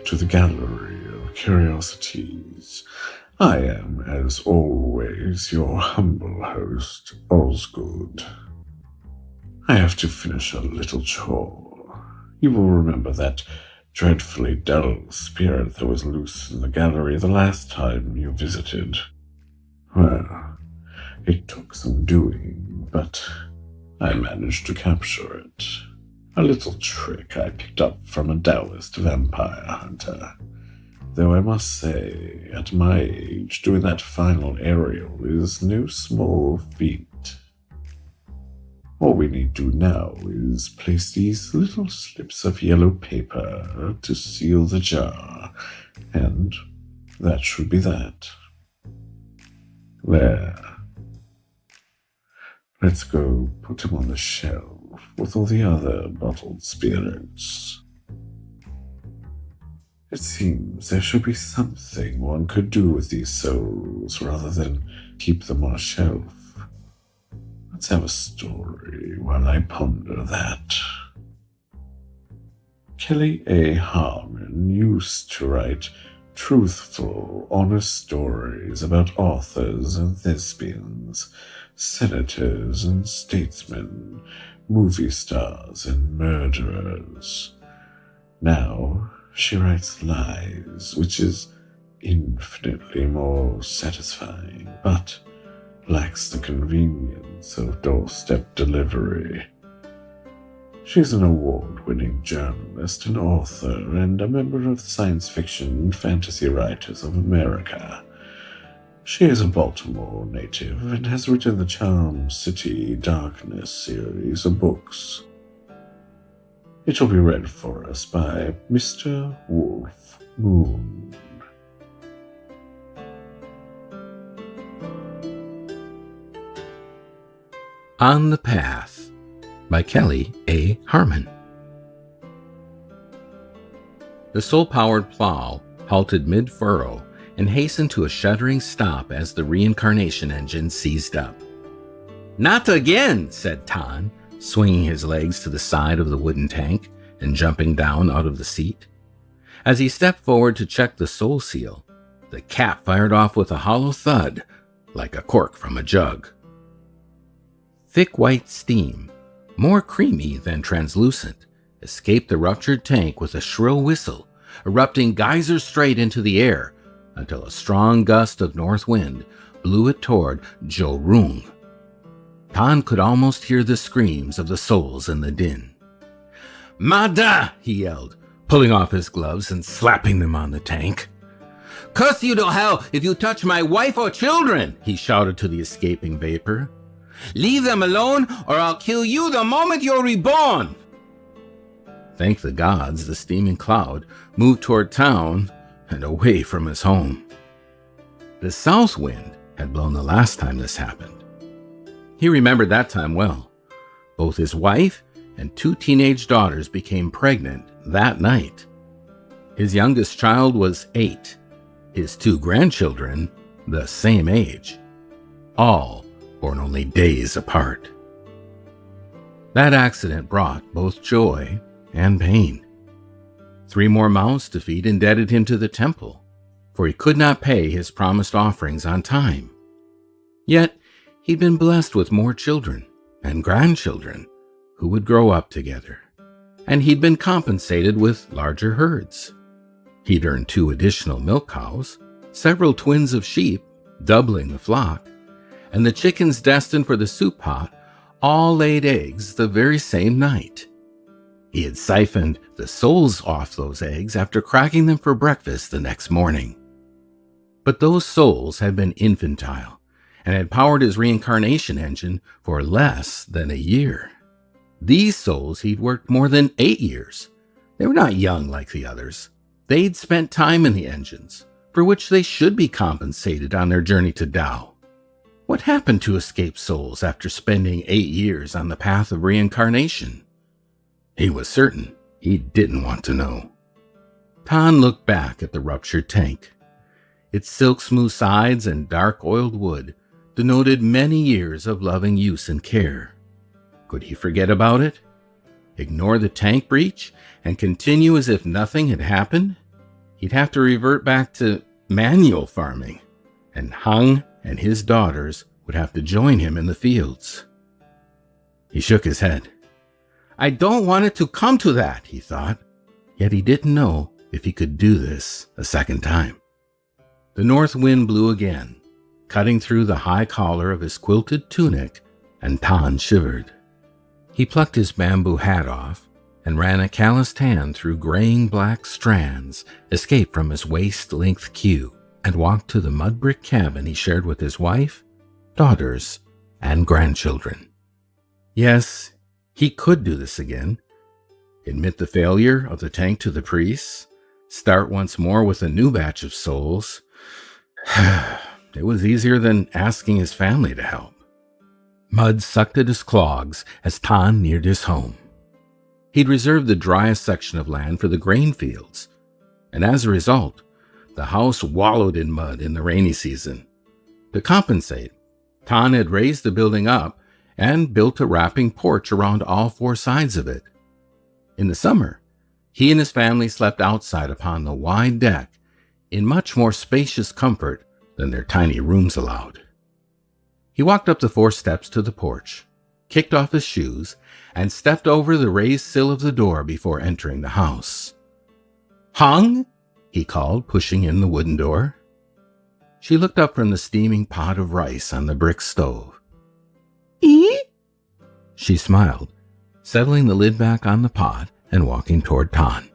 to the gallery of curiosities. I am, as always, your humble host, Osgood. I have to finish a little chore. You will remember that dreadfully dull spirit that was loose in the gallery the last time you visited. Well, it took some doing, but I managed to capture it. A little trick I picked up from a Taoist vampire hunter. Though I must say, at my age, doing that final aerial is no small feat. All we need to do now is place these little slips of yellow paper to seal the jar, and that should be that. There. Let's go put him on the shelf with all the other bottled spirits. It seems there should be something one could do with these souls rather than keep them on a shelf. Let's have a story while I ponder that. Kelly A. Harmon used to write truthful, honest stories about authors and thespians, senators and statesmen, movie stars and murderers. Now she writes lies, which is infinitely more satisfying, but lacks the convenience of doorstep delivery. She's an award-winning journalist and author and a member of the Science Fiction and Fantasy Writers of America. She is a Baltimore native and has written the Charm City Darkness series of books. It will be read for us by Mr. Wulf Moon. On the Path by Kelly A. Harmon. The soul-powered plow halted mid-furrow and hastened to a shuddering stop as the reincarnation engine seized up. "Not again," said Tan, swinging his legs to the side of the wooden tank and jumping down out of the seat. As he stepped forward to check the soul seal, the cap fired off with a hollow thud, like a cork from a jug. Thick white steam, more creamy than translucent, escaped the ruptured tank with a shrill whistle, erupting geysers straight into the air until a strong gust of north wind blew it toward Jo-Rung. Tan could almost hear the screams of the souls in the din. "Mada!" he yelled, pulling off his gloves and slapping them on the tank. "Curse you to hell if you touch my wife or children!" he shouted to the escaping vapor. "Leave them alone or I'll kill you the moment you're reborn!" Thank the gods, the steaming cloud moved toward town and away from his home. The south wind had blown the last time this happened. He remembered that time well. Both his wife and 2 teenage daughters became pregnant that night. His youngest child was 8, his 2 grandchildren the same age, all born only days apart. That accident brought both joy and pain. 3 more mouths to feed indebted him to the temple, for he could not pay his promised offerings on time. Yet he'd been blessed with more children and grandchildren who would grow up together, and he'd been compensated with larger herds. He'd earned 2 additional milk cows, several twins of sheep, doubling the flock, and the chickens destined for the soup pot all laid eggs the very same night. He had siphoned the souls off those eggs after cracking them for breakfast the next morning. But those souls had been infantile and had powered his reincarnation engine for less than a year. These souls he'd worked more than 8 years. They were not young like the others. They'd spent time in the engines, for which they should be compensated on their journey to Tao. What happened to escaped souls after spending 8 years on the path of reincarnation? He was certain he didn't want to know. Tan looked back at the ruptured tank. Its silk-smooth sides and dark oiled wood denoted many years of loving use and care. Could he forget about it? Ignore the tank breach and continue as if nothing had happened? he'd have to revert back to manual farming, and Hung and his daughters would have to join him in the fields. He shook his head. I don't want it to come to that, he thought, yet he didn't know if he could do this a second time. The north wind blew again, cutting through the high collar of his quilted tunic, and Tan shivered. He plucked his bamboo hat off and ran a calloused hand through graying black strands, escaped from his waist-length queue, and walked to the mud brick cabin he shared with his wife, daughters, and grandchildren. Yes, he could do this again. Admit the failure of the tank to the priests, start once more with a new batch of souls. It was easier than asking his family to help. Mud sucked at his clogs as Tan neared his home. He'd reserved the driest section of land for the grain fields, and as a result, the house wallowed in mud in the rainy season. To compensate, Tan had raised the building up and built a wrapping porch around all four sides of it. In the summer, he and his family slept outside upon the wide deck in much more spacious comfort than their tiny rooms allowed. He walked up the 4 steps to the porch, kicked off his shoes, and stepped over the raised sill of the door before entering the house. Hung? He called, pushing in the wooden door. She looked up from the steaming pot of rice on the brick stove. "Eh?" She smiled, settling the lid back on the pot and walking toward Tan.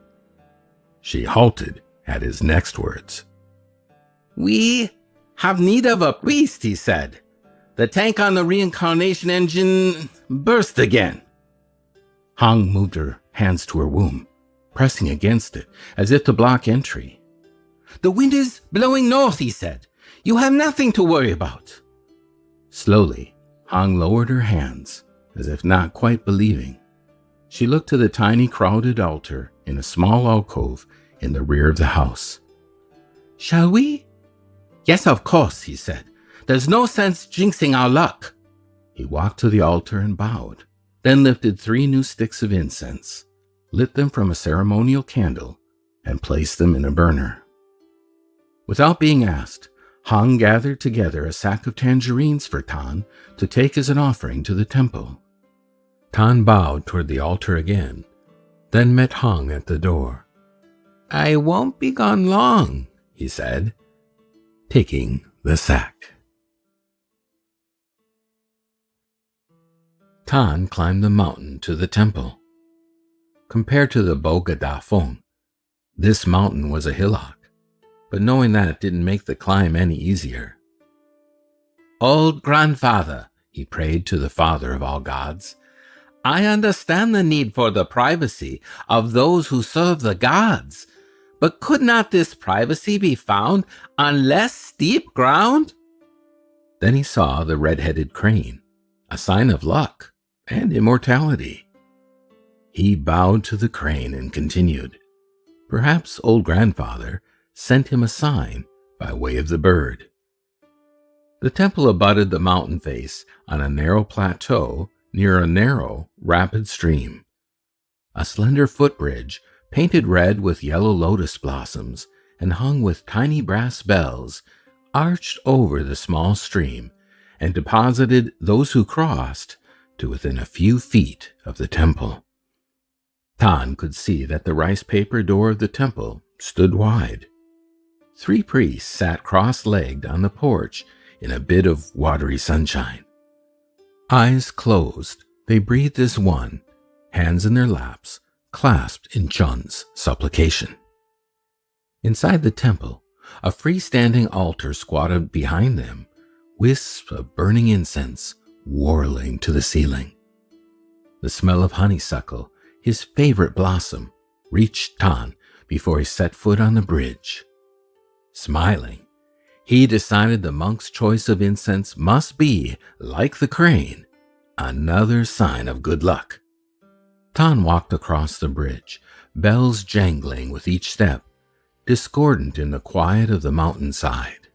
She halted at his next words. "We have need of a priest," he said. "The tank on the reincarnation engine burst again." Hung moved her hands to her womb, pressing against it as if to block entry. "The wind is blowing north," he said. "You have nothing to worry about." Slowly, Hung lowered her hands, as if not quite believing. She looked to the tiny crowded altar in a small alcove in the rear of the house. "Shall we?" "Yes, of course," he said. "There's no sense jinxing our luck." He walked to the altar and bowed, then lifted 3 new sticks of incense, lit them from a ceremonial candle, and placed them in a burner. Without being asked, Hung gathered together a sack of tangerines for Tan to take as an offering to the temple. Tan bowed toward the altar again, then met Hung at the door. "I won't be gone long," he said, taking the sack. Tan climbed the mountain to the temple. Compared to the Boga Da Fong, this mountain was a hillock, but knowing that didn't make the climb any easier. "Old grandfather," he prayed to the father of all gods, "I understand the need for the privacy of those who serve the gods, but could not this privacy be found on less steep ground?" Then he saw the red-headed crane, a sign of luck and immortality. He bowed to the crane and continued. Perhaps old grandfather sent him a sign by way of the bird. The temple abutted the mountain face on a narrow plateau near a narrow, rapid stream. A slender footbridge, painted red with yellow lotus blossoms and hung with tiny brass bells, arched over the small stream and deposited those who crossed to within a few feet of the temple. Tan could see that the rice paper door of the temple stood wide. 3 priests sat cross-legged on the porch in a bit of watery sunshine. Eyes closed, they breathed as one, hands in their laps, clasped in Chun's supplication. Inside the temple, a freestanding altar squatted behind them, wisps of burning incense whirling to the ceiling. The smell of honeysuckle, his favorite blossom, reached Tan before he set foot on the bridge. Smiling, he decided the monk's choice of incense must be, like the crane, another sign of good luck. Tan walked across the bridge, bells jangling with each step, discordant in the quiet of the mountainside.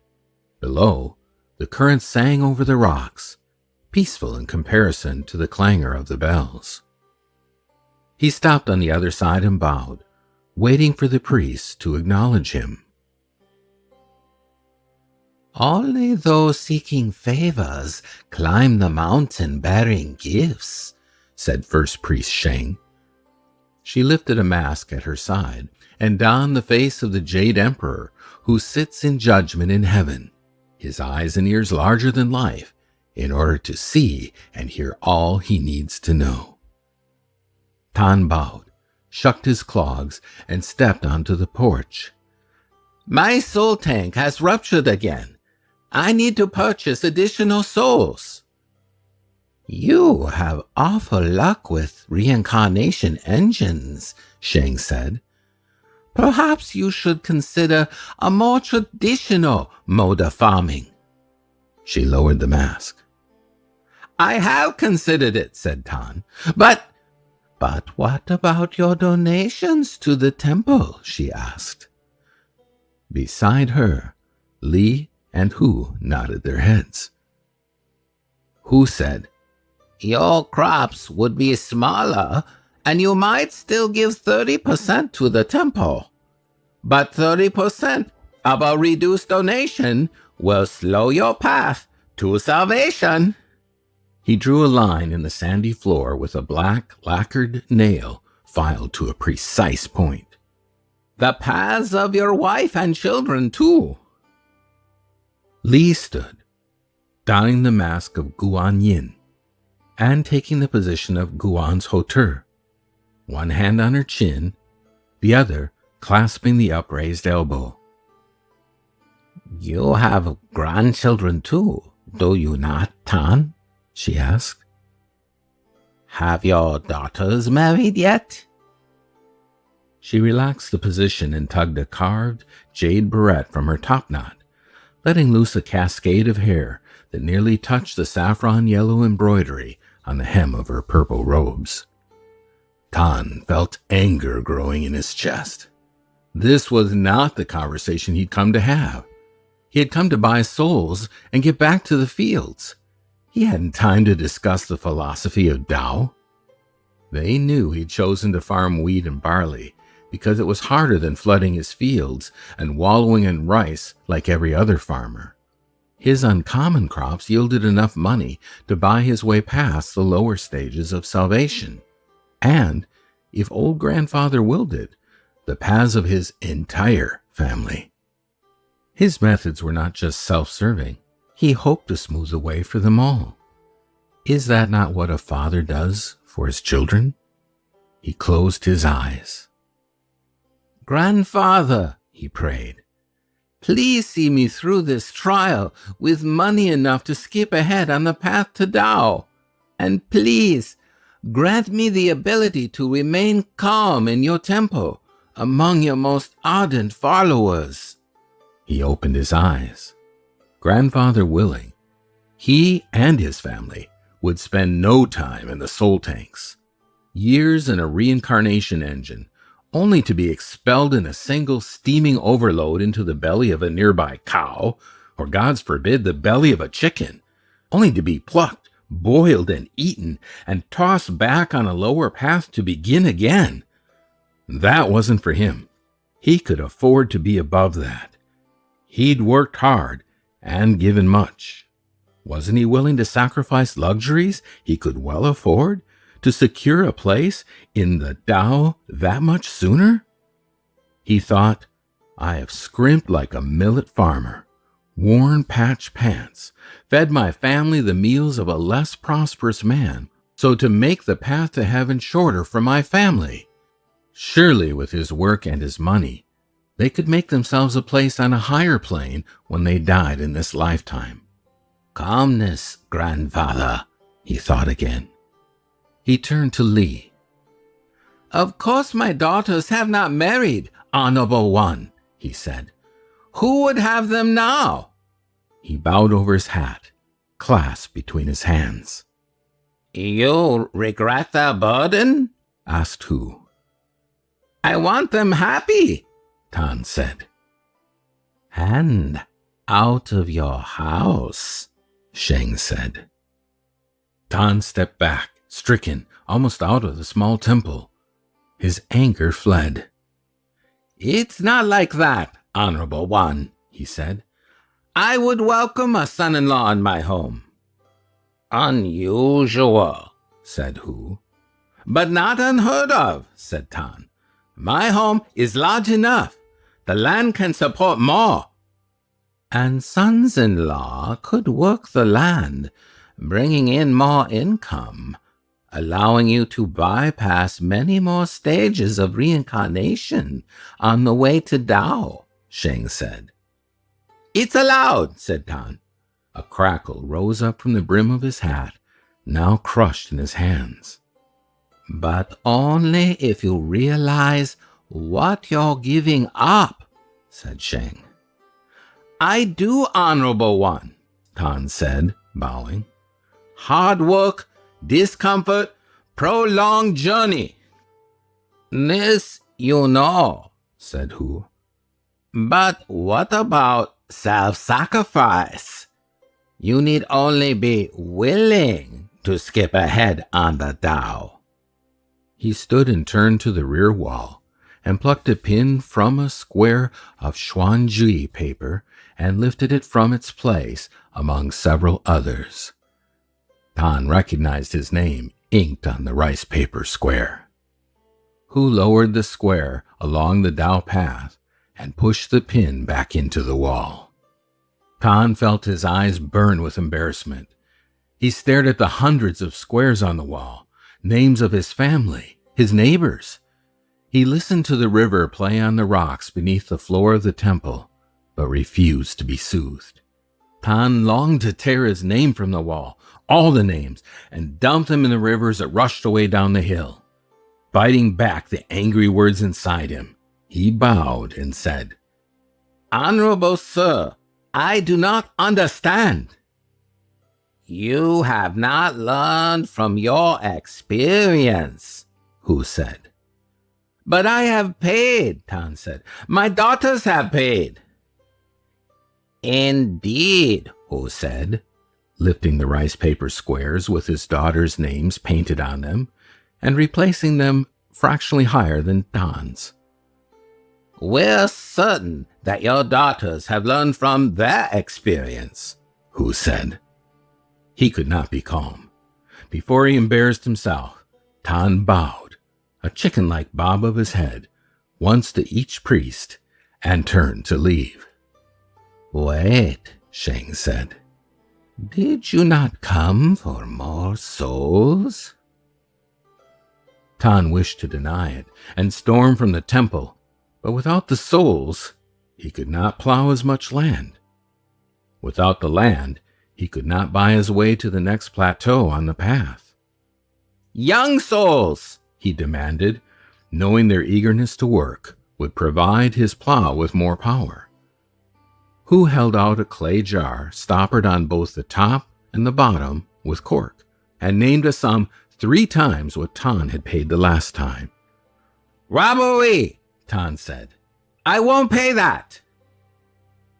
Below, the current sang over the rocks, peaceful in comparison to the clangor of the bells. He stopped on the other side and bowed, waiting for the priest to acknowledge him. Only those seeking favors climb the mountain bearing gifts, said First Priest Sheng. She lifted a mask at her side and donned the face of the Jade Emperor, who sits in judgment in heaven, his eyes and ears larger than life, in order to see and hear all he needs to know. Tan bowed, shucked his clogs, and stepped onto the porch. My soul tank has ruptured again. I need to purchase additional souls. You have awful luck with reincarnation engines, Sheng said. Perhaps you should consider a more traditional mode of farming. She lowered the mask. I have considered it, said Tan, but what about your donations to the temple, she asked. Beside her, Li and Hu nodded their heads. Hu said, Your crops would be smaller, and you might still give 30% to the temple. But 30% of a reduced donation will slow your path to salvation. He drew a line in the sandy floor with a black lacquered nail filed to a precise point. The paths of your wife and children, too. Li stood, donning the mask of Guan Yin and taking the position of Guan's Hotur, one hand on her chin, the other clasping the upraised elbow. You have grandchildren too, do you not, Tan? She asked. Have your daughters married yet? She relaxed the position and tugged a carved jade barrette from her topknot, letting loose a cascade of hair that nearly touched the saffron yellow embroidery on the hem of her purple robes. Tan felt anger growing in his chest. This was not the conversation he'd come to have. He had come to buy souls and get back to the fields. He hadn't time to discuss the philosophy of Tao. They knew he'd chosen to farm wheat and barley because it was harder than flooding his fields and wallowing in rice like every other farmer. His uncommon crops yielded enough money to buy his way past the lower stages of salvation. And, if old grandfather willed it, the paths of his entire family. His methods were not just self-serving. He hoped to smooth the way for them all. Is that not what a father does for his children? He closed his eyes. Grandfather, he prayed, please see me through this trial with money enough to skip ahead on the path to Tao. And please, grant me the ability to remain calm in your temple among your most ardent followers. He opened his eyes. Grandfather willing, he and his family would spend no time in the soul tanks. Years in a reincarnation engine, only to be expelled in a single steaming overload into the belly of a nearby cow, or God's forbid, the belly of a chicken, only to be plucked, boiled, and eaten, and tossed back on a lower path to begin again. That wasn't for him. He could afford to be above that. He'd worked hard and given much. Wasn't he willing to sacrifice luxuries he could well afford to secure a place in the Tao that much sooner? He thought, I have scrimped like a millet farmer, worn patch pants, fed my family the meals of a less prosperous man, so to make the path to heaven shorter for my family. Surely with his work and his money, they could make themselves a place on a higher plane when they died in this lifetime. Calmness, grandfather, he thought again. He turned to Li. Of course my daughters have not married, honorable one, he said. Who would have them now? He bowed over his hat, clasped between his hands. You regret the burden? Asked Hu. I want them happy, Tan said. And out of your house, Sheng said. Tan stepped back, stricken, almost out of the small temple. His anger fled. It's not like that, Honorable One, he said. I would welcome a son-in-law in my home. Unusual, said Hu. But not unheard of, said Tan. My home is large enough. The land can support more. And sons-in-law could work the land, bringing in more income, allowing you to bypass many more stages of reincarnation on the way to Tao, Sheng said. It's allowed, said Tan. A crackle rose up from the brim of his hat, now crushed in his hands. But only if you realize what you're giving up, said Sheng. I do, Honorable One, Tan said, bowing. Hard work, discomfort, prolonged journey. This you know, said Hu. But what about self-sacrifice? You need only be willing to skip ahead on the Tao. He stood and turned to the rear wall and plucked a pin from a square of Xuanji paper and lifted it from its place among several others. Tan recognized his name inked on the rice paper square. Hu lowered the square along the Tao path and pushed the pin back into the wall. Tan felt his eyes burn with embarrassment. He stared at the hundreds of squares on the wall, names of his family, his neighbors. He listened to the river play on the rocks beneath the floor of the temple, but refused to be soothed. Tan longed to tear his name from the wall, all the names, and dump them in the rivers that rushed away down the hill. Biting back the angry words inside him, he bowed and said, Honorable Sir, I do not understand. You have not learned from your experience, Hu said. But I have paid, Tan said. My daughters have paid. Indeed, Hu said, lifting the rice paper squares with his daughters' names painted on them and replacing them fractionally higher than Tan's. We're certain that your daughters have learned from their experience, Hu said. He could not be calm. Before he embarrassed himself, Tan bowed, a chicken-like bob of his head, once to each priest, and turned to leave. Wait, Sheng said. Did you not come for more souls? Tan wished to deny it and storm from the temple, but without the souls, he could not plow as much land. Without the land, he could not buy his way to the next plateau on the path. Young souls, he demanded, knowing their eagerness to work would provide his plow with more power. Hu held out a clay jar stoppered on both the top and the bottom with cork, and named a sum 3 times what Tan had paid the last time. Robbery, Tan said. I won't pay that.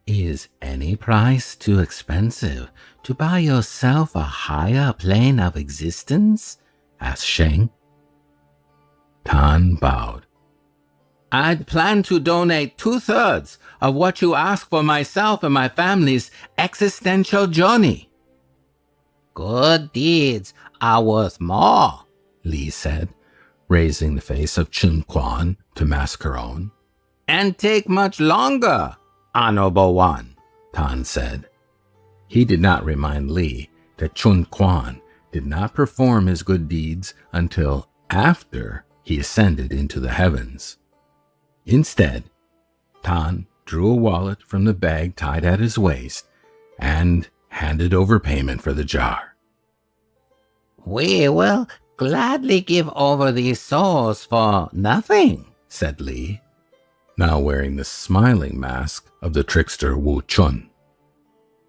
Is any price too expensive to buy yourself a higher plane of existence? Asked Sheng. Tan bowed. I'd plan to donate 2/3 of what you ask for myself and my family's existential journey. Good deeds are worth more, Li said, raising the face of Chun Quan to mask her own. And take much longer, Honorable One, Tan said. He did not remind Li that Chun Quan did not perform his good deeds until after he ascended into the heavens. Instead, Tan drew a wallet from the bag tied at his waist and handed over payment for the jar. We will gladly give over these souls for nothing, said Li, now wearing the smiling mask of the trickster Wu Chun.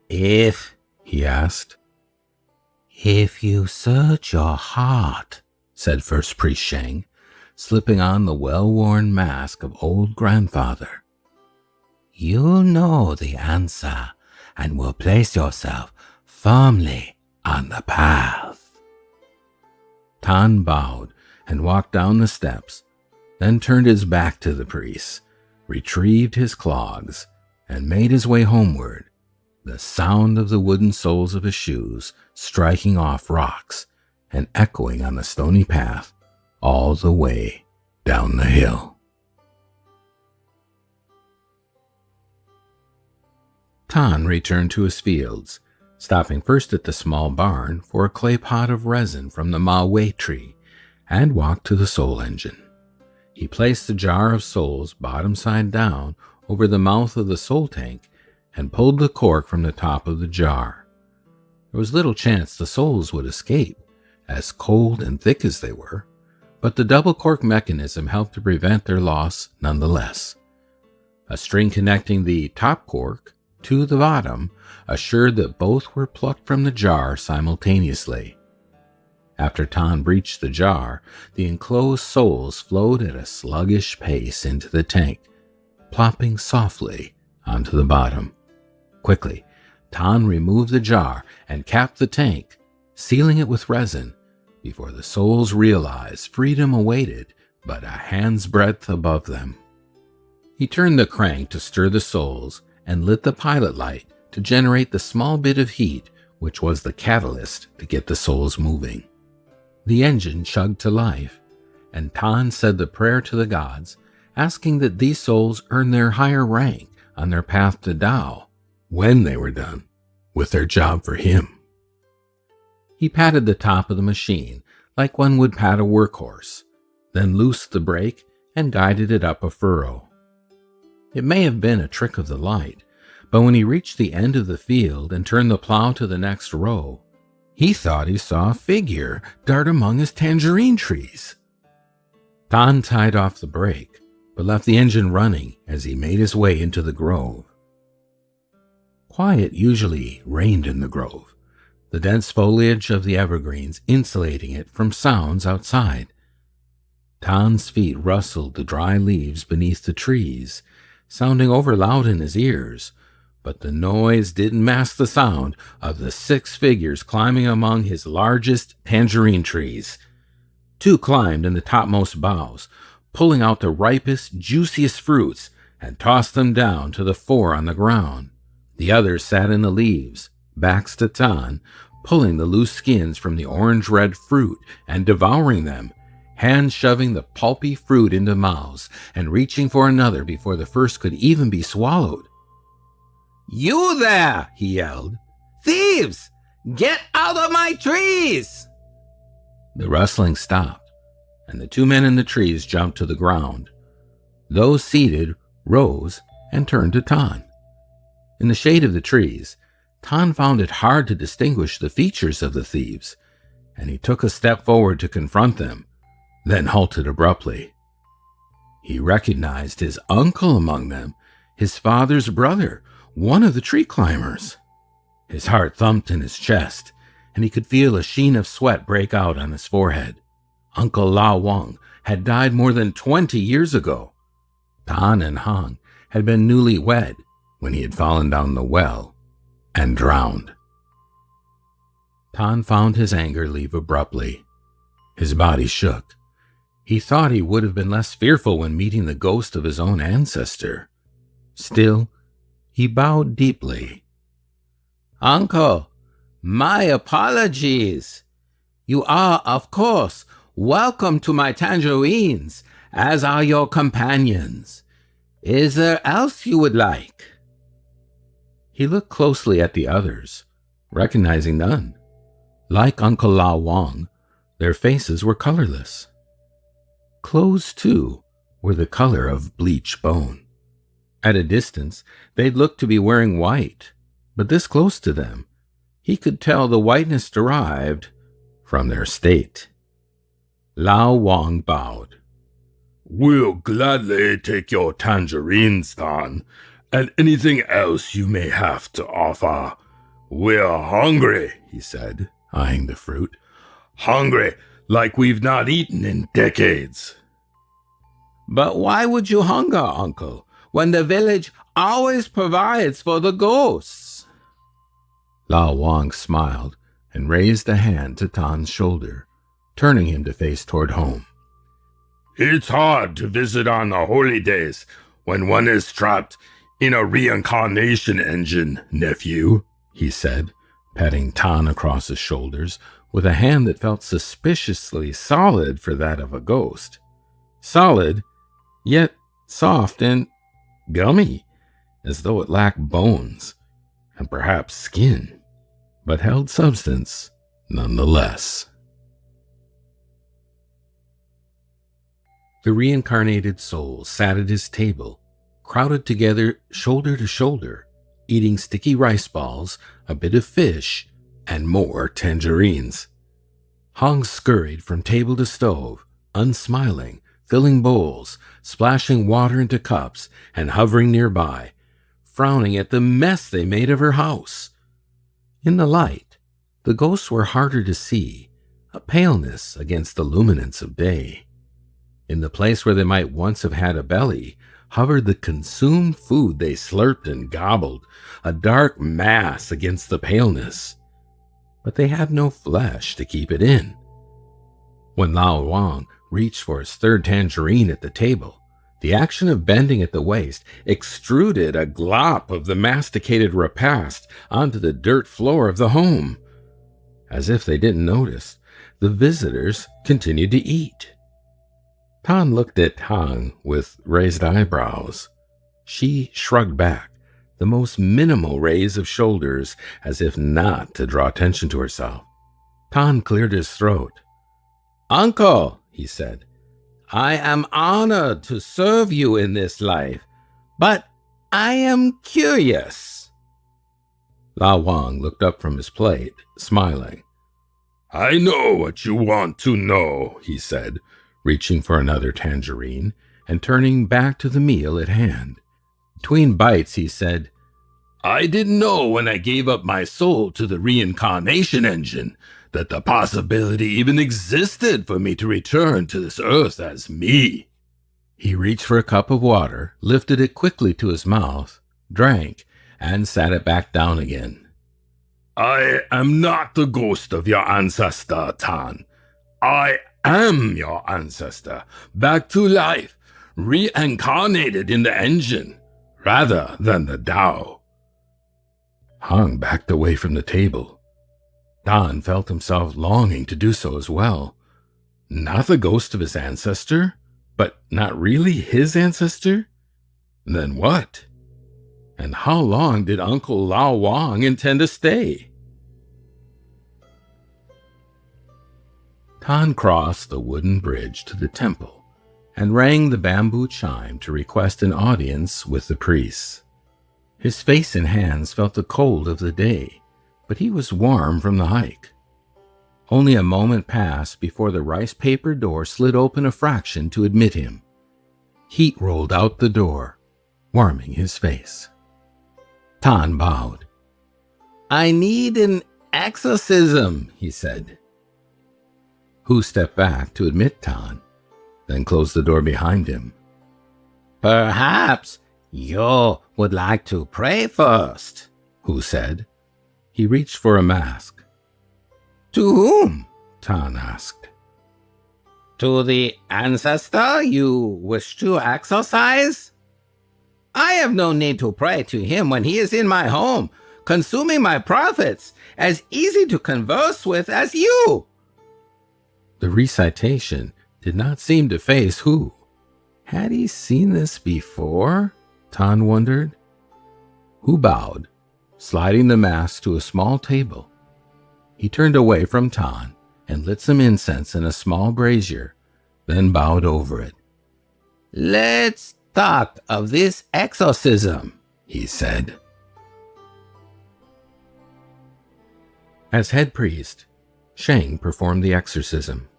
If, he asked. If you search your heart, said First Priest Sheng, slipping on the well-worn mask of old grandfather, you'll know the answer and will place yourself firmly on the path. Tan bowed and walked down the steps, then turned his back to the priest retrieved his clogs, and made his way homeward, the sound of the wooden soles of his shoes striking off rocks and echoing on the stony path all the way down the hill. Tan returned to his fields, stopping first at the small barn for a clay pot of resin from the Ma-wei tree, and walked to the soul engine. He placed the jar of souls bottom side down over the mouth of the soul tank and pulled the cork from the top of the jar. There was little chance the souls would escape, as cold and thick as they were, but the double cork mechanism helped to prevent their loss nonetheless. A string connecting the top cork to the bottom assured that both were plucked from the jar simultaneously. After Tan breached the jar, the enclosed souls flowed at a sluggish pace into the tank, plopping softly onto the bottom. Quickly, Tan removed the jar and capped the tank, sealing it with resin, before the souls realized freedom awaited but a hand's breadth above them. He turned the crank to stir the souls and lit the pilot light to generate the small bit of heat which was the catalyst to get the souls moving. The engine chugged to life, and Tan said the prayer to the gods, asking that these souls earn their higher rank on their path to Tao when they were done with their job for him. He patted the top of the machine like one would pat a workhorse, then loosed the brake and guided it up a furrow. It may have been a trick of the light, but when he reached the end of the field and turned the plow to the next row, he thought he saw a figure dart among his tangerine trees. Tan tied off the brake, but left the engine running as he made his way into the grove. Quiet usually reigned in the grove, the dense foliage of the evergreens insulating it from sounds outside. Tan's feet rustled the dry leaves beneath the trees, sounding over loud in his ears, but the noise didn't mask the sound of the 6 figures climbing among his largest tangerine trees. 2 climbed in the topmost boughs, pulling out the ripest, juiciest fruits, and tossed them down to the 4 on the ground. The others sat in the leaves, backs to Tan, pulling the loose skins from the orange-red fruit and devouring them, hands shoving the pulpy fruit into mouths and reaching for another before the first could even be swallowed. "You there!" he yelled. "Thieves! Get out of my trees!" The rustling stopped, and the 2 men in the trees jumped to the ground. Those seated rose and turned to Tan. In the shade of the trees, Tan found it hard to distinguish the features of the thieves, and he took a step forward to confront them, then halted abruptly. He recognized his uncle among them, his father's brother, one of the tree climbers. His heart thumped in his chest, and he could feel a sheen of sweat break out on his forehead. Uncle Lao Wang had died more than 20 years ago. Tan and Hong had been newly wed when he had fallen down the well and drowned. Tan found his anger leave abruptly. His body shook. He thought he would have been less fearful when meeting the ghost of his own ancestor. Still, he bowed deeply. "Uncle, my apologies. You are, of course, welcome to my tangerines, as are your companions. Is there else you would like?" He looked closely at the others, recognizing none. Like Uncle Lao Wang, their faces were colorless. Clothes, too, were the color of bleached bone. At a distance, they'd looked to be wearing white, but this close to them, he could tell the whiteness derived from their state. Lao Wang bowed. "We'll gladly take your tangerines, Tan, and anything else you may have to offer. We're hungry," he said, eyeing the fruit. "Hungry like we've not eaten in decades." "But why would you hunger, Uncle, when the village always provides for the ghosts?" Lao Wang smiled and raised a hand to Tan's shoulder, turning him to face toward home. "It's hard to visit on the holy days when one is trapped in a reincarnation engine, nephew, he said, patting Tan across his shoulders with a hand that felt suspiciously solid for that of a ghost. Solid, yet soft and gummy, as though it lacked bones, and perhaps skin, but held substance nonetheless. The reincarnated souls sat at his table, crowded together shoulder to shoulder, eating sticky rice balls, a bit of fish, and more tangerines. Hong scurried from table to stove, unsmiling, filling bowls, splashing water into cups, and hovering nearby, frowning at the mess they made of her house. In the light, the ghosts were harder to see, a paleness against the luminance of day. In the place where they might once have had a belly, hovered the consumed food they slurped and gobbled, a dark mass against the paleness. But they had no flesh to keep it in. When Lao Wang reached for his third tangerine at the table, the action of bending at the waist extruded a glop of the masticated repast onto the dirt floor of the home. As if they didn't notice, the visitors continued to eat. Tan looked at Hang with raised eyebrows. She shrugged back, the most minimal raise of shoulders, as if not to draw attention to herself. Tan cleared his throat. "Uncle," he said, "I am honored to serve you in this life, but I am curious." Lao Wang looked up from his plate, smiling. "I know what you want to know," he said, reaching for another tangerine and turning back to the meal at hand. Between bites, he said, "I didn't know when I gave up my soul to the reincarnation engine that the possibility even existed for me to return to this earth as me." He reached for a cup of water, lifted it quickly to his mouth, drank, and sat it back down again. "I am not the ghost of your ancestor, Tan. I am your ancestor, back to life, reincarnated in the engine, rather than the Tao." Hang backed away from the table. Tan felt himself longing to do so as well. Not the ghost of his ancestor, but not really his ancestor? Then what? And how long did Uncle Lao Wang intend to stay? Tan crossed the wooden bridge to the temple and rang the bamboo chime to request an audience with the priests. His face and hands felt the cold of the day, but he was warm from the hike. Only a moment passed before the rice paper door slid open a fraction to admit him. Heat rolled out the door, warming his face. Tan bowed. "I need an exorcism," he said. Hu stepped back to admit Tan, then closed the door behind him. "Perhaps you would like to pray first," Hu said. He reached for a mask. "To whom?" Tan asked. "To the ancestor you wish to exorcise? I have no need to pray to him when he is in my home, consuming my profits, as easy to converse with as you." The recitation did not seem to faze Hu. Had he seen this before? Tan wondered. Hu bowed, sliding the mask to a small table. He turned away from Tan and lit some incense in a small brazier, then bowed over it. "Let's talk of this exorcism," he said. As head priest, Sheng performed the exorcism.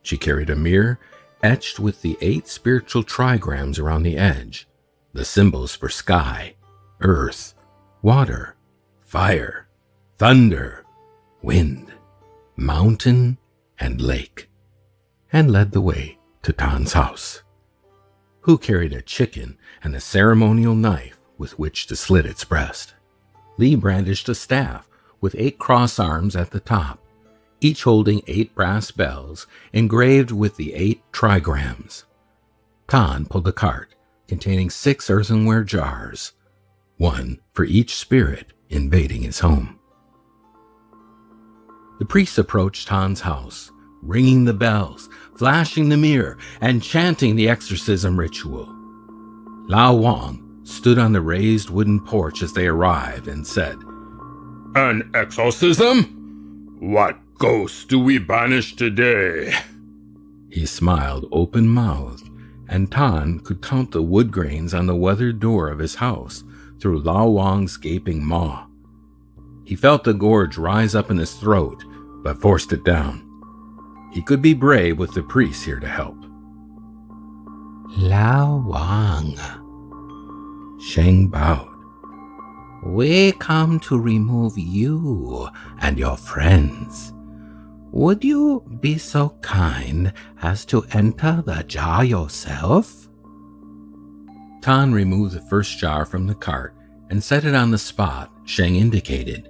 She carried a mirror etched with the 8 spiritual trigrams around the edge, the symbols for sky, earth, water, fire, thunder, wind, mountain, and lake, and led the way to Tan's house. Hu carried a chicken and a ceremonial knife with which to slit its breast. Li brandished a staff with 8 cross arms at the top, each holding 8 brass bells engraved with the 8 trigrams. Tan pulled a cart, containing 6 earthenware jars, one for each spirit invading his home. The priests approached Tan's house, ringing the bells, flashing the mirror, and chanting the exorcism ritual. Lao Wang stood on the raised wooden porch as they arrived and said, "An exorcism? What ghost do we banish today?" He smiled open-mouthed, and Tan could count the wood grains on the weathered door of his house through Lao Wang's gaping maw. He felt the gorge rise up in his throat, but forced it down. He could be brave with the priests here to help. Lao Wang, Sheng bowed. we come to remove you and your friends. Would you be so kind as to enter the jar yourself? Tan removed the first jar from the cart and set it on the spot Sheng indicated.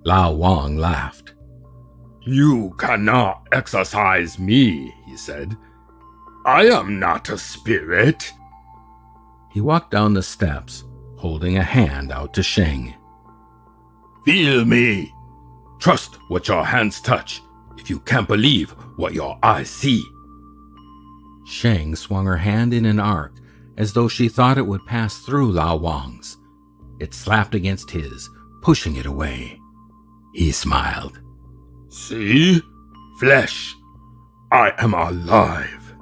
Lao Wang laughed. "You cannot exorcise me," he said. "I am not a spirit." He walked down the steps, holding a hand out to Sheng. "Feel me. Trust what your hands touch if you can't believe what your eyes see." Sheng swung her hand in an arc as though she thought it would pass through Lao Wang's. It slapped against his, pushing it away. He smiled. "See? Flesh. I am alive."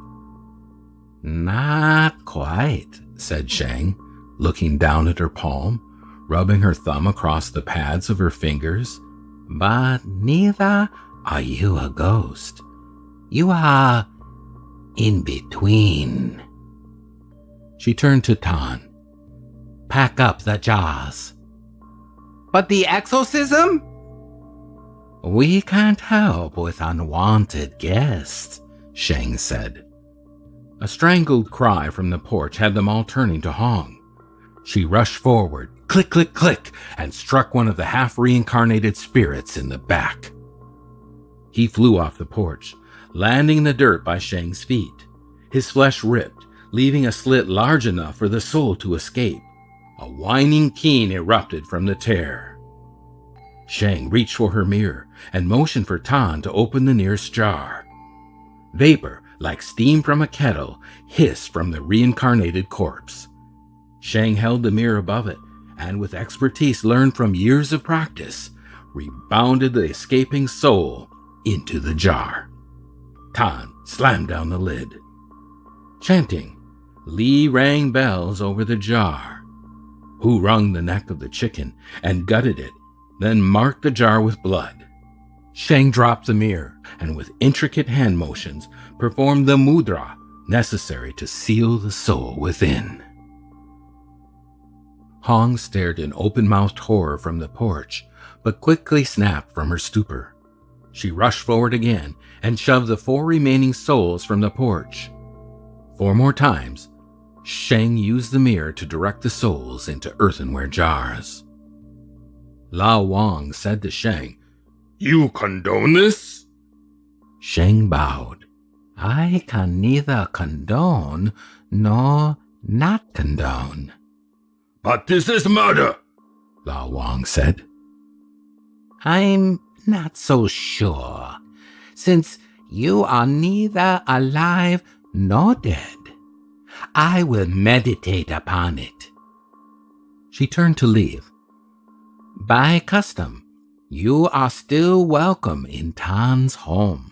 Not quite, said Sheng, looking down at her palm, rubbing her thumb across the pads of her fingers. but neither are you a ghost. You are in between. She turned to Tan. Pack up the jars. But the exorcism? We can't help with unwanted guests, Sheng said. A strangled cry from the porch had them all turning to Hong. She rushed forward, click, click, click, and struck one of the half-reincarnated spirits in the back. He flew off the porch, landing in the dirt by Sheng's feet. His flesh ripped, leaving a slit large enough for the soul to escape. A whining keen erupted from the tear. Sheng reached for her mirror and motioned for Tan to open the nearest jar. Vapor, like steam from a kettle, hissed from the reincarnated corpse. Sheng held the mirror above it, and with expertise learned from years of practice, rebounded the escaping soul into the jar. Tan slammed down the lid. Chanting, Li rang bells over the jar. Hu wrung the neck of the chicken and gutted it, then marked the jar with blood. Sheng dropped the mirror and with intricate hand motions performed the mudra necessary to seal the soul within. Hong stared in open-mouthed horror from the porch, but quickly snapped from her stupor. She rushed forward again and shoved the 4 remaining souls from the porch. 4 more times, Sheng used the mirror to direct the souls into earthenware jars. Lao Wang said to Sheng, "You condone this?" Sheng bowed. I can neither condone nor not condone. "But this is murder," Lao Wang said. I'm not so sure, since you are neither alive nor dead. I will meditate upon it. She turned to leave. By custom, you are still welcome in Tan's home.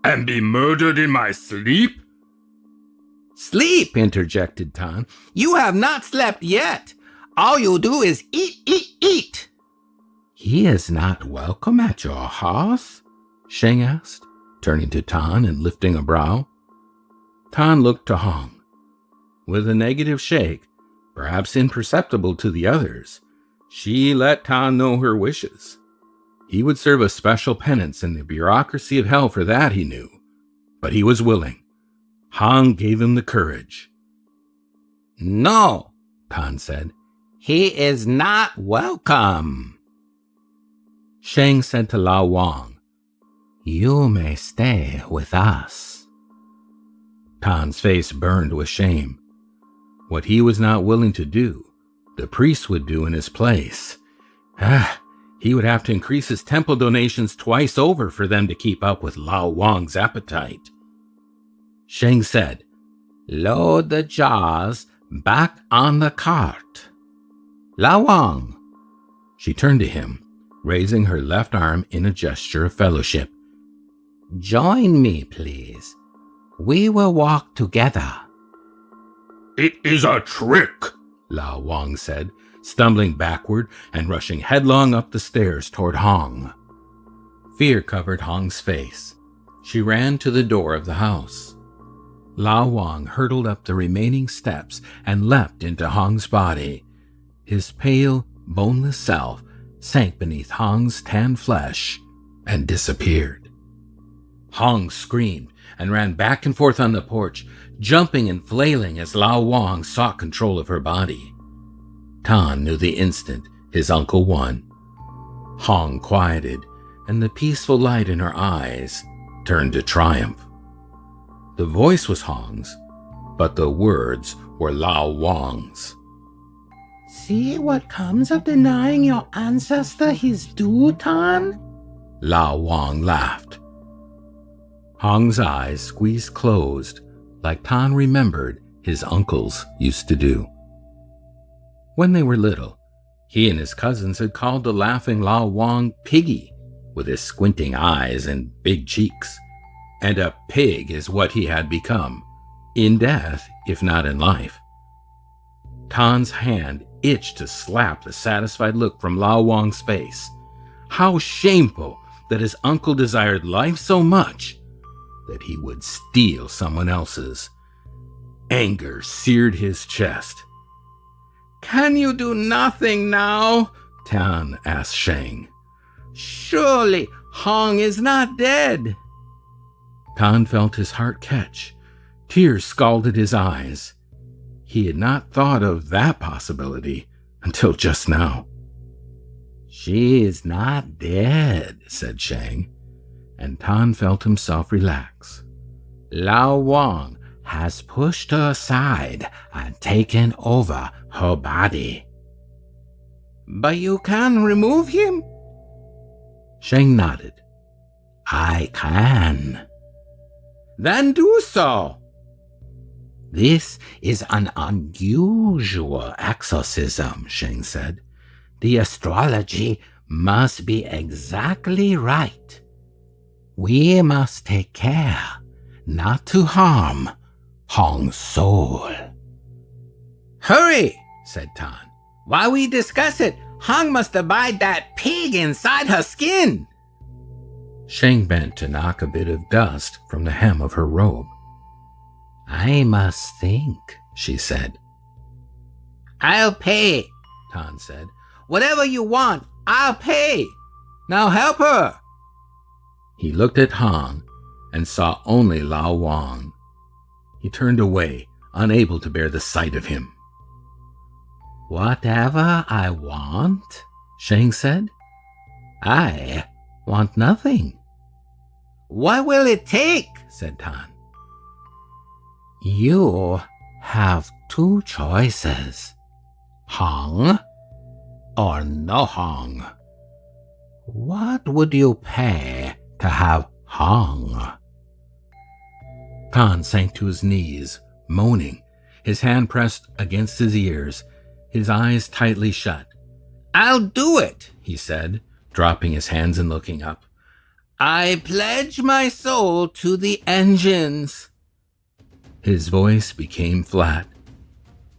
"And be murdered in my sleep?" Sleep, interjected Tan. You have not slept yet. All you do is eat, eat, eat. He is not welcome at your house? Sheng asked, turning to Tan and lifting a brow. Tan looked to Hong. With a negative shake, perhaps imperceptible to the others, she let Tan know her wishes. He would serve a special penance in the bureaucracy of hell for that, he knew. But he was willing. Han gave him the courage. No, Tan said. he is not welcome. Sheng said to Lao Wang, You may stay with us. Tan's face burned with shame. What he was not willing to do, the priest would do in his place. He would have to increase his temple donations twice over for them to keep up with Lao Wang's appetite. Sheng said, "Load the jars back on the cart. Lao Wang." She turned to him, raising her left arm in a gesture of fellowship. "Join me, please. We will walk together." It is a trick, Lao Wang said, stumbling backward and rushing headlong up the stairs toward Hong. Fear covered Hong's face. She ran to the door of the house. Lao Wang hurtled up the remaining steps and leapt into Hong's body. His pale, boneless self sank beneath Hong's tan flesh and disappeared. Hong screamed and ran back and forth on the porch, jumping and flailing as Lao Wang sought control of her body. Tan knew the instant his uncle won. Hong quieted, and the peaceful light in her eyes turned to triumph. The voice was Hong's, but the words were Lao Wang's. "See what comes of denying your ancestor his due, Tan?" Lao Wang laughed. Hong's eyes squeezed closed, like Tan remembered his uncles used to do. When they were little, he and his cousins had called the laughing Lao Wang Piggy, with his squinting eyes and big cheeks. And a pig is what he had become, in death, if not in life. Tan's hand itched to slap the satisfied look from Lao Wang's face. How shameful that his uncle desired life so much that he would steal someone else's. Anger seared his chest. "Can you do nothing now?" Tan asked Sheng. "Surely Hong is not dead." Tan felt his heart catch. Tears scalded his eyes. He had not thought of that possibility until just now. "She is not dead," said Sheng, and Tan felt himself relax. "Lao Wang has pushed her aside and taken over her body." "But you can remove him?" Sheng nodded. "I can." "Then do so." "This is an unusual exorcism," Sheng said. "The astrology must be exactly right. We must take care not to harm Hong's soul." "Hurry," said Tan. "While we discuss it, Hong must abide that pig inside her skin." Sheng bent to knock a bit of dust from the hem of her robe. "I must think," she said. "I'll pay," Tan said. "Whatever you want, I'll pay. Now help her." He looked at Hong and saw only Lao Wang. He turned away, unable to bear the sight of him. "Whatever I want," Sheng said. "I want nothing." "What will it take?" said Tan. "You have two choices, Hong or no Hong. What would you pay to have Hong?" Tan sank to his knees, moaning, his hand pressed against his ears, his eyes tightly shut. "I'll do it," he said, dropping his hands and looking up. "I pledge my soul to the engines." His voice became flat.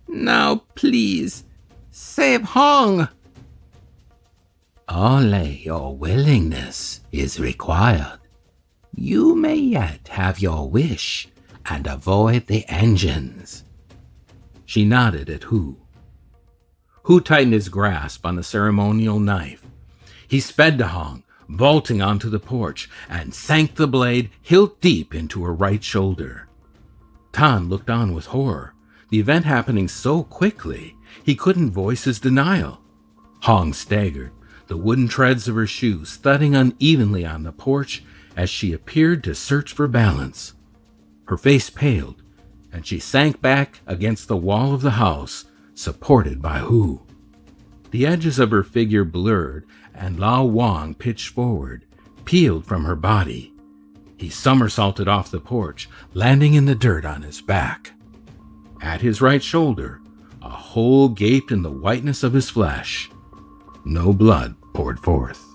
"Now, please, save Hong." "Only your willingness is required. You may yet have your wish and avoid the engines." She nodded at Hu. Hu tightened his grasp on the ceremonial knife. He sped to Hong, vaulting onto the porch, and sank the blade hilt deep into her right shoulder. Tan looked on with horror, the event happening so quickly he couldn't voice his denial. Hong staggered, the wooden treads of her shoes thudding unevenly on the porch as she appeared to search for balance. Her face paled, and she sank back against the wall of the house, supported by Hu. The edges of her figure blurred, and Lao Wang pitched forward, peeled from her body. He somersaulted off the porch, landing in the dirt on his back. At his right shoulder, a hole gaped in the whiteness of his flesh. No blood poured forth.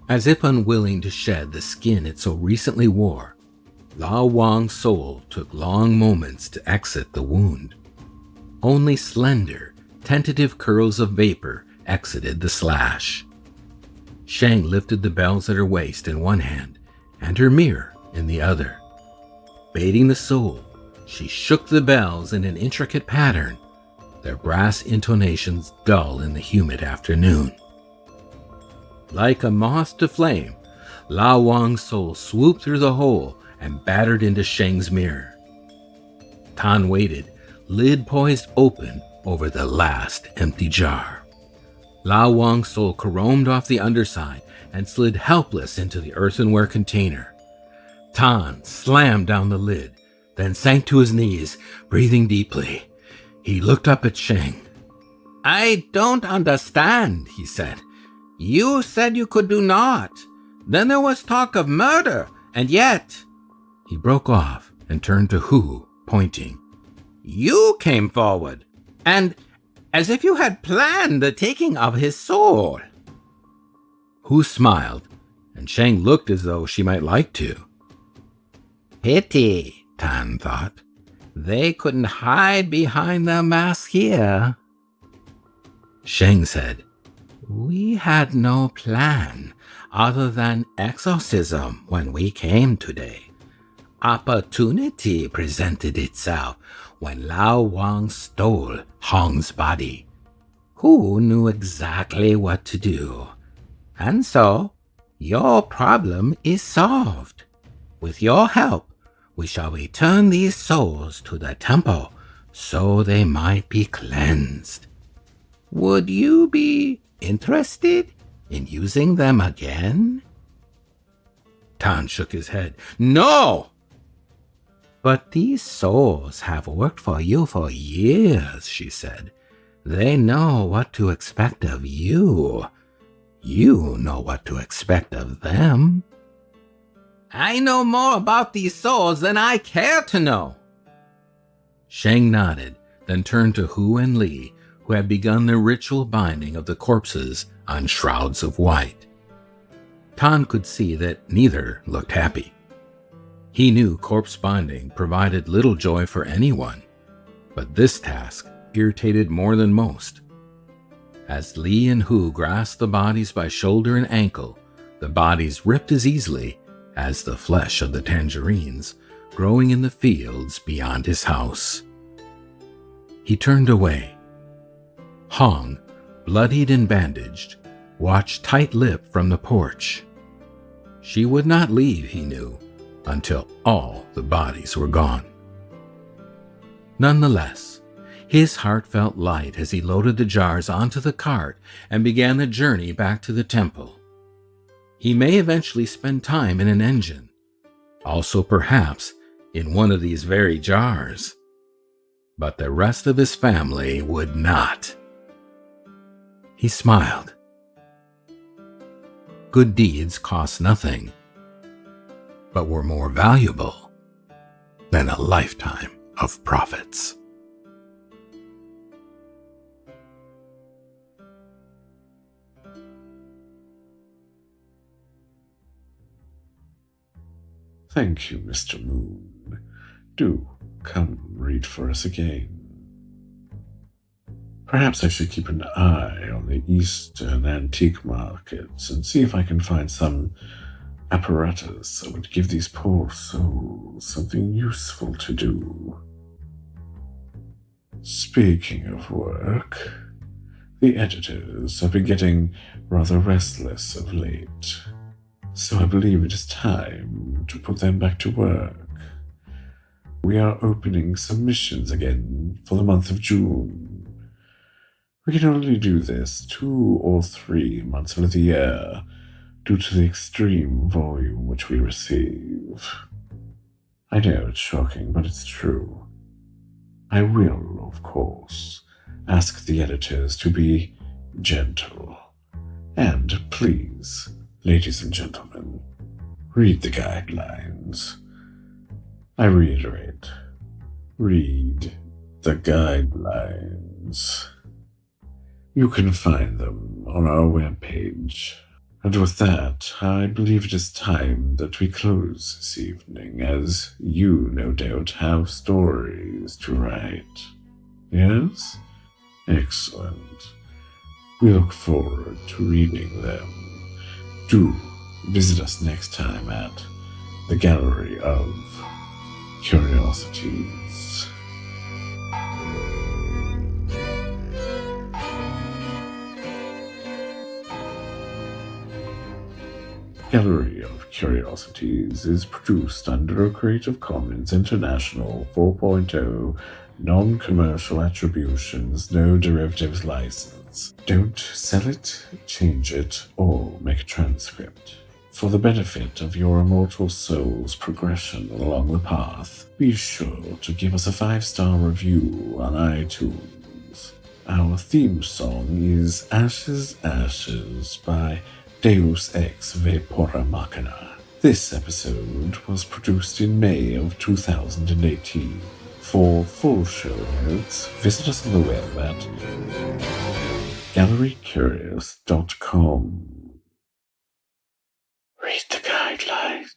As if unwilling to shed the skin it so recently wore, Lao Wang's soul took long moments to exit the wound. Only slender, tentative curls of vapor exited the slash. Shang lifted the bells at her waist in one hand and her mirror in the other. Baiting the soul, she shook the bells in an intricate pattern, their brass intonations dull in the humid afternoon. Like a moth to flame, Lao Wang's soul swooped through the hole and battered into Shang's mirror. Tan waited, lid poised open over the last empty jar. Lao Wang's soul caromed off the underside and slid helpless into the earthenware container. Tan slammed down the lid, then sank to his knees, breathing deeply. He looked up at Shang. "I don't understand," he said. "You said you could do naught. Then there was talk of murder, and yet—" He broke off and turned to Hu, pointing. "You came forward, and as if you had planned the taking of his soul." Hu smiled, and Shang looked as though she might like to. "Pity," Tan thought. "They couldn't hide behind the mask here." Shang said, "We had no plan other than exorcism when we came today. Opportunity presented itself when Lao Wang stole Hong's body. Who knew exactly what to do? And so, your problem is solved. With your help, we shall return these souls to the temple so they might be cleansed. Would you be interested in using them again?" Tan shook his head. "No!" "But these souls have worked for you for years," she said. "They know what to expect of you. You know what to expect of them." "I know more about these souls than I care to know." Shang nodded, then turned to Hu and Li, who had begun the ritual binding of the corpses on shrouds of white. Tan could see that neither looked happy. He knew corpse binding provided little joy for anyone, but this task irritated more than most. As Li and Hu grasped the bodies by shoulder and ankle, the bodies ripped as easily as the flesh of the tangerines growing in the fields beyond his house. He turned away. Hong, bloodied and bandaged, watched tight-lipped from the porch. She would not leave, he knew, until all the bodies were gone. Nonetheless, his heart felt light as he loaded the jars onto the cart and began the journey back to the temple. He may eventually spend time in an engine, also perhaps in one of these very jars, but the rest of his family would not. He smiled. Good deeds cost nothing, but were more valuable than a lifetime of profits. Thank you, Mr. Moon. Do come read for us again. Perhaps I should keep an eye on the Eastern antique markets and see if I can find some apparatus that would give these poor souls something useful to do. Speaking of work, the editors have been getting rather restless of late, so I believe it is time to put them back to work. We are opening submissions again for the month of June. We can only do this 2 or 3 months out of the year due to the extreme volume which we receive. I know it's shocking, but it's true. I will, of course, ask the editors to be gentle. And please, ladies and gentlemen, read the guidelines. I reiterate, read the guidelines. You can find them on our webpage. And with that, I believe it is time that we close this evening, as you no doubt have stories to write. Yes? Excellent. We look forward to reading them. Do visit us next time at the Gallery of Curiosities. Gallery of Curiosities is produced under a Creative Commons International 4.0 non-commercial attributions, no derivatives license. Don't sell it, change it, or make a transcript. For the benefit of your immortal soul's progression along the path, be sure to give us a 5-star review on iTunes. Our theme song is Ashes, Ashes by Deus Ex Vapora Machina. This episode was produced in May of 2018. For full show notes, visit us on the web at gallerycurious.com. Read the guidelines.